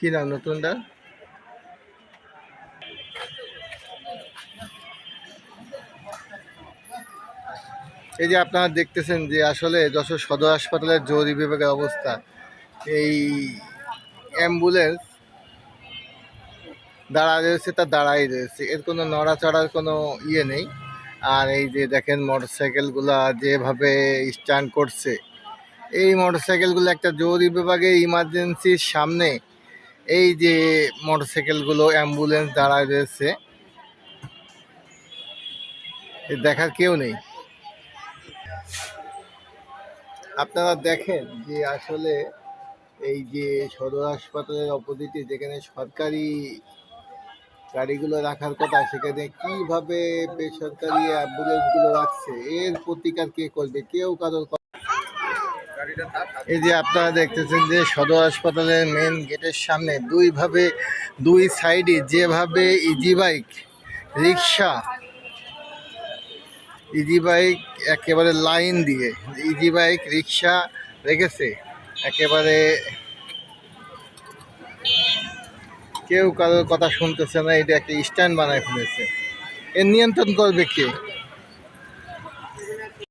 কি নাম নতুনটা? এই যে আপনারা দেখতেছেন যে আসলে যশোর সদর হাসপাতালের জরুরি বিভাগের অবস্থা। এই অ্যাম্বুলেন্স দাঁড়ায় রয়েছে, তা দাঁড়াই রয়েছে, এর কোনো নড়াচড়ার কোনো ইয়ে নেই। আর এই যে দেখেন মোটরসাইকেলগুলা যেভাবে স্ট্যান্ড করছে, এই মোটরসাইকেলগুলো একটা জরুরি বিভাগে ইমার্জেন্সির সামনে এই যে মোটরসাইকেলগুলো অ্যাম্বুলেন্স দাঁড়ায় রয়েছে, দেখার কেউ নেই। আপনারা দেখেন যে আসলে এই যে সদর হাসপাতালের অপোজিটে যেখানে সরকারি গাড়িগুলো রাখার কথা, সেখানে কিভাবে বেসরকারি অ্যাম্বুলেন্সগুলো রাখছে, এর প্রতিকার কে করবে? কেউ কারোর। এই যে আপনারা দেখতেছেন যে সদর হাসপাতালের মেন গেটের সামনে দুই সাইডে যেভাবে ইজি বাইক একেবারে লাইন দিয়ে ইজি বাইক রিক্সা রেখেছে, একেবারে কেউ কারোর কথা শুনতেছে না। এটা একটা স্ট্যান্ড বানায় ফেলেছে, এর নিয়ন্ত্রণ করবে কে?